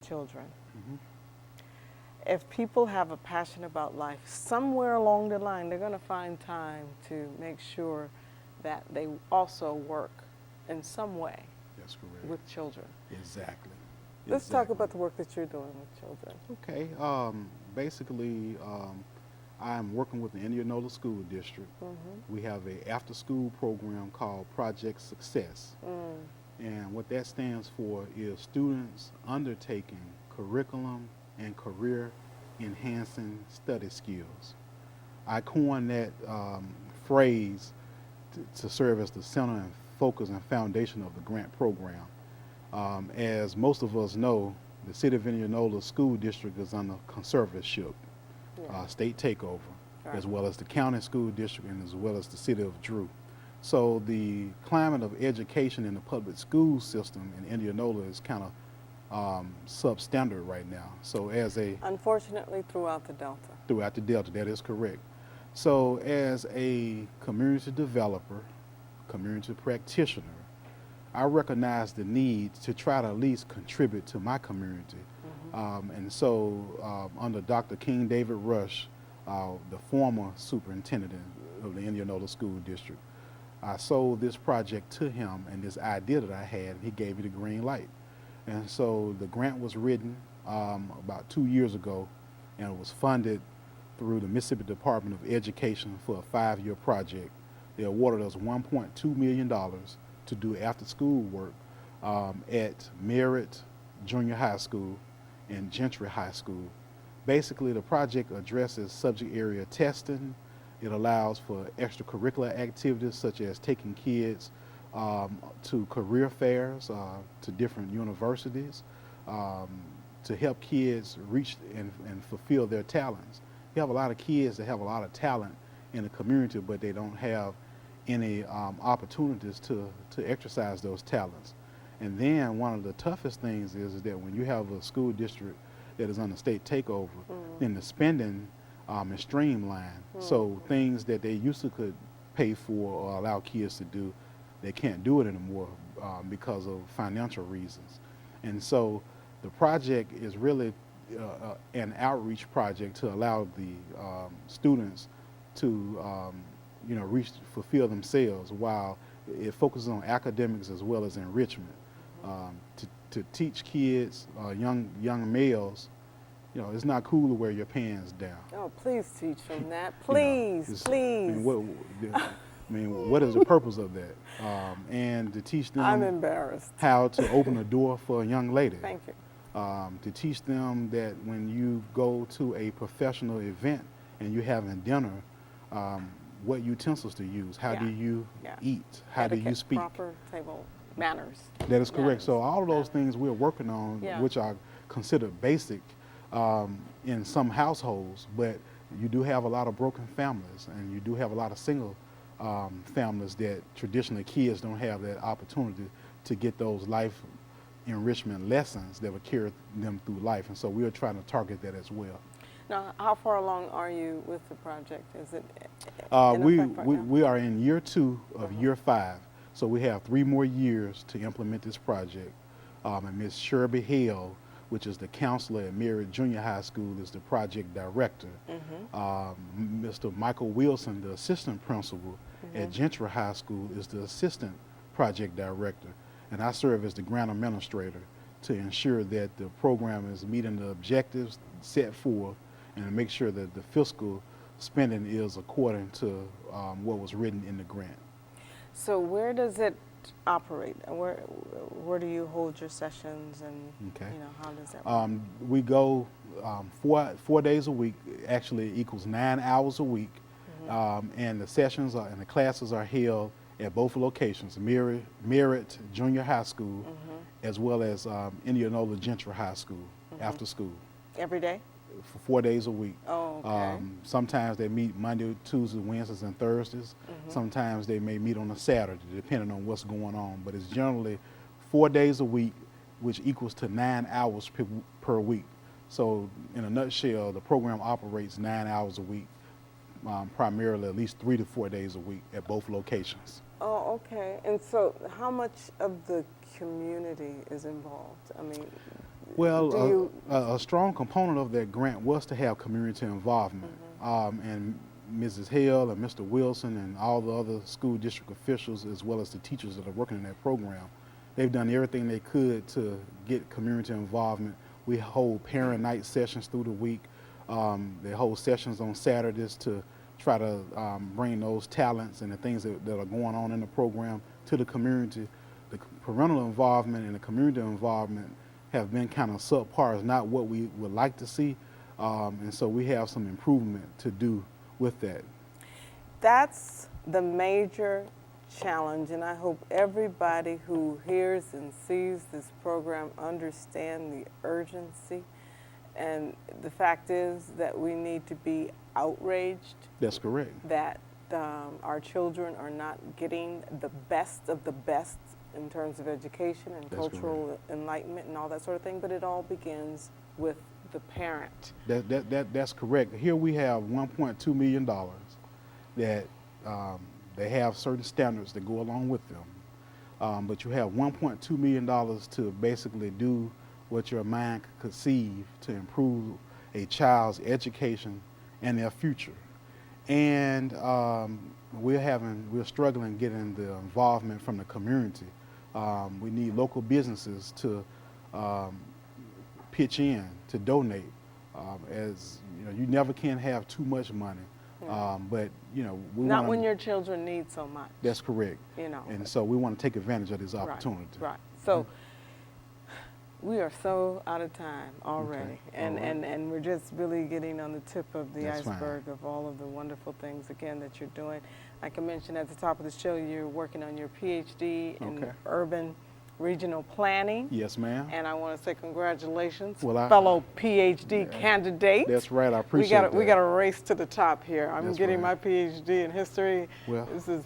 children. Mhm. If people have a passion about life, somewhere along the line, they're going to find time to make sure that they also work in some way That's correct. with children. Exactly. Let's talk Exactly. about the work that you're doing with children. Okay. Basically, I'm working with the Indianola School District. We have a after-school program called Project Success. And what that stands for is students undertaking curriculum and career enhancing study skills. I coined that phrase to serve as the center and focus and foundation of the grant program. As most of us know, the City of Indianola School District is under conservatorship, Yeah. state takeover, Right. as well as the county school district and as well as the city of Drew. So the climate of education in the public school system in Indianola is kind of substandard right now. So Unfortunately, throughout the Delta. throughout the Delta, that is correct. So as a community developer, community practitioner, I recognize the need to try to at least contribute to my community. And so under Dr. King David Rush, the former superintendent of the Indianola School District, I sold this project to him and this idea that I had, and he gave me the green light. And so the grant was written about 2 years ago, and it was funded through the Mississippi Department of Education for a 5-year project. They awarded us $1.2 million to do after-school work at Merritt Junior High School and Gentry High School. Basically, the project addresses subject area testing. It allows for extracurricular activities such as taking kids to career fairs, to different universities, to help kids reach and fulfill their talents. You have a lot of kids that have a lot of talent in the community, but they don't have any opportunities to exercise those talents. And then one of the toughest things is that when you have a school district that is under state takeover, then the spending is streamlined. So things that they used to could pay for or allow kids to do, they can't do it anymore because of financial reasons. And so the project is really an outreach project to allow the students to fulfill themselves while it focuses on academics as well as enrichment. To teach kids, young males, it's not cool to wear your pants down. Oh, please teach them that. Please, please. What is the purpose of that? And to teach them I'm embarrassed. how to open a door for a young lady. Thank you. To teach them that when you go to a professional event and you're having dinner, what utensils to use, how do you eat, how do you speak. Proper table manners. That is correct. Manners. So all of those things we're working on, which are considered basic in some households, but you do have a lot of broken families and you do have a lot of single families that traditionally kids don't have that opportunity to get those life enrichment lessons that would carry them through life. And so we are trying to target that as well. Now, how far along are you with the project? Is it we are in year 2 of year 5. So we have 3 more years to implement this project. And Ms. Sherby Hale, which is the counselor at Merritt Junior High School, is the project director. Mr. Michael Wilson, the assistant principal at Gentry High School, is the assistant project director. And I serve as the grant administrator to ensure that the program is meeting the objectives set forth and to make sure that the fiscal spending is according to what was written in the grant. So where does it operate? Where do you hold your sessions, and how does that work? We go 4 days a week. Actually, it equals 9 hours a week, and the sessions and the classes are held at both locations: Merritt Junior High School, as well as Indianola Gentry High School after school. Every day? For 4 days a week. Oh, okay. Sometimes they meet Monday, Tuesdays, Wednesdays, and Thursdays. Sometimes they may meet on a Saturday, depending on what's going on. But it's generally 4 days a week, which equals to 9 hours per week. So in a nutshell, the program operates 9 hours a week, primarily at least 3 to 4 days a week at both locations. Oh, okay. And so how much of the community is involved? I mean, Well, do you? a strong component of that grant was to have community involvement. And Mrs. Hale and Mr. Wilson and all the other school district officials, as well as the teachers that are working in that program, they've done everything they could to get community involvement. We hold parent night sessions through the week. They hold sessions on Saturdays to try to bring those talents and the things that are going on in the program to the community. The parental involvement and the community involvement have been kind of subpar. It's not what we would like to see, and so we have some improvement to do with that. That's the major challenge, and I hope everybody who hears and sees this program understand the urgency. And the fact is that we need to be outraged That's correct. that our children are not getting the best of the best in terms of education and That's cultural enlightenment and all that sort of thing, but it all begins with the parent. That's correct. Here we have $1.2 million that they have certain standards that go along with them. But you have $1.2 million to basically do what your mind could conceive to improve a child's education and their future. And we're struggling getting the involvement from the community. We need local businesses to pitch in, to donate. As you know, you never can have too much money, but you know, Not when your children need so much. That's correct. You know. And so we want to take advantage of this Right, opportunity. right. So we are so out of time already, Okay. and, All right. and we're just really getting on the tip of the That's iceberg of all of the wonderful things, again, that you're doing. Like I mentioned at the top of the show, you're working on your PhD in Okay. urban regional planning. Yes, ma'am. And I want to say congratulations, Well, fellow PhD candidate. That's right. I appreciate that. We got a race to the top here. I'm That's getting right. my PhD in history. Well, This is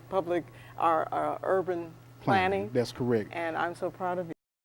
our urban planning. That's correct. And I'm so proud of you.